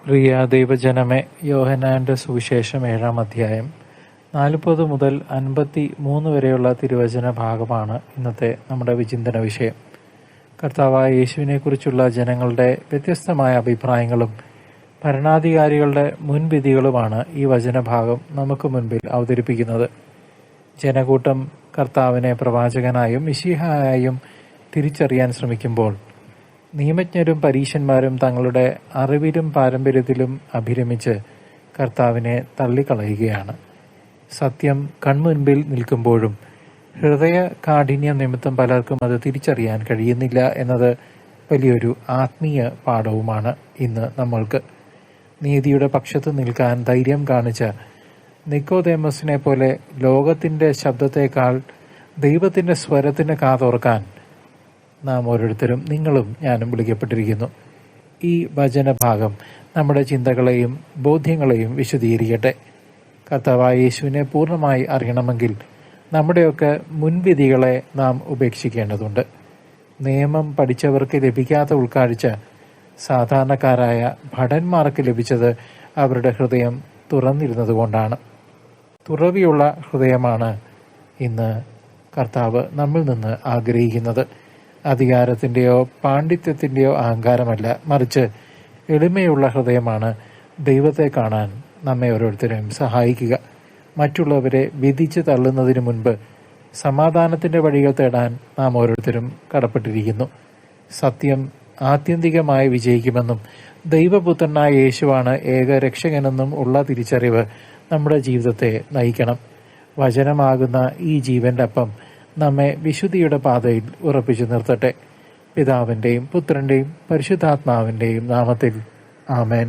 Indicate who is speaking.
Speaker 1: പ്രിയ ദൈവജനമേ, യോഹന്നാന്റെ സുവിശേഷം 7-ാം അധ്യായം 40 മുതൽ 53 വരെയുള്ള തിരുവചന ഭാഗമാണ് ഇന്നത്തെ നമ്മുടെ വിചിന്തന വിഷയം. കർത്താവായ യേശുവിനെക്കുറിച്ചുള്ള ജനങ്ങളുടെ വ്യത്യസ്തമായ അഭിപ്രായങ്ങളും ഭരണാധികാരികളുടെ മുൻവിധികളുമാണ് ഈ വചനഭാഗം നമുക്ക് മുൻപിൽ അവതരിപ്പിക്കുന്നത്. ജനക്കൂട്ടം കർത്താവിനെ പ്രവാചകനായും മിശിഹായായും തിരിച്ചറിയാൻ ശ്രമിക്കുമ്പോൾ നിയമജ്ഞരും പരീശന്മാരും തങ്ങളുടെ അറിവിലും പാരമ്പര്യത്തിലും അഭിരമിച്ച് കർത്താവിനെ തള്ളിക്കളയുകയാണ്. സത്യം കൺമുൻപിൽ നിൽക്കുമ്പോഴും ഹൃദയ കാഠിന്യം നിമിത്തം പലർക്കും അത് തിരിച്ചറിയാൻ കഴിയുന്നില്ല എന്നത് വലിയൊരു ആത്മീയ പാഠവുമാണ് ഇന്ന് നമ്മൾക്ക്. നീതിയുടെ പക്ഷത്ത് നിൽക്കാൻ ധൈര്യം കാണിച്ച നിക്കോദേമസിനെ പോലെ ലോകത്തിൻ്റെ ശബ്ദത്തേക്കാൾ ദൈവത്തിൻ്റെ സ്വരത്തിന് കാതോർക്കാൻ നാം ഓരോരുത്തരും, നിങ്ങളും ഞാനും വിളിക്കപ്പെട്ടിരിക്കുന്നു. ഈ വചനഭാഗം നമ്മുടെ ചിന്തകളെയും ബോധ്യങ്ങളെയും വിശദീകരിക്കട്ടെ. കർത്താവായ യേശുവിനെ പൂർണ്ണമായി അറിയണമെങ്കിൽ നമ്മുടെയൊക്കെ മുൻവിധികളെ നാം ഉപേക്ഷിക്കേണ്ടതുണ്ട്. നിയമം പഠിച്ചവർക്ക് ലഭിക്കാത്ത ഉൾക്കാഴ്ച സാധാരണക്കാരായ ഭടന്മാർക്ക് ലഭിച്ചത് അവരുടെ ഹൃദയം തുറന്നിരുന്നതുകൊണ്ടാണ്. തുറവിയുള്ള ഹൃദയമാണ് ഇന്ന് കർത്താവ് നമ്മിൽ നിന്ന് ആഗ്രഹിക്കുന്നത്. അധികാരത്തിൻ്റെയോ പാണ്ഡിത്യത്തിൻ്റെയോ അഹങ്കാരമല്ല, മറിച്ച് എളിമയുള്ള ഹൃദയമാണ് ദൈവത്തെ കാണാൻ നമ്മെ ഓരോരുത്തരെയും സഹായിക്കുക. മറ്റുള്ളവരെ വിധിച്ച് തള്ളുന്നതിന് മുൻപ് സമാധാനത്തിൻ്റെ വഴികൾ തേടാൻ നാം ഓരോരുത്തരും കടപ്പെട്ടിരിക്കുന്നു. സത്യം ആത്യന്തികമായി വിജയിക്കുമെന്നും ദൈവപുത്രനായ യേശുവാണ് ഏക രക്ഷകനെന്നും ഉള്ള തിരിച്ചറിവ് നമ്മുടെ ജീവിതത്തെ നയിക്കണം. വചനമാകുന്ന ഈ ജീവന്റെ അപ്പം നമ്മെ വിശുദ്ധിയുടെ പാതയിൽ ഉറപ്പിച്ചു നിർത്തട്ടെ. പിതാവിൻ്റെയും പുത്രൻ്റെയും പരിശുദ്ധാത്മാവിൻ്റെയും നാമത്തിൽ ആമേൻ.